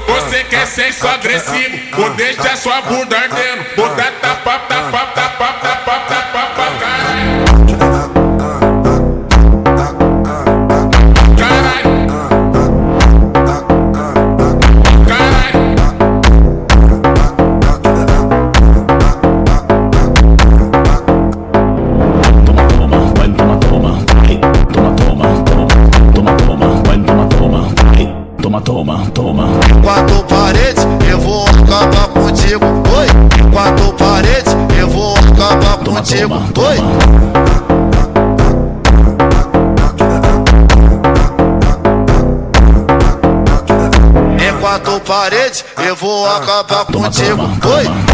Você quer sexo agressivo, vou deixar sua bunda ardendo. Vou dar tapa, tapa, tapa, tapa, tapa, tapa, caralho. Toma. Quatro paredes, eu vou acabar contigo. Oi, quatro paredes, eu vou acabar contigo. Oi. Em quatro paredes, eu vou acabar contigo. Oi.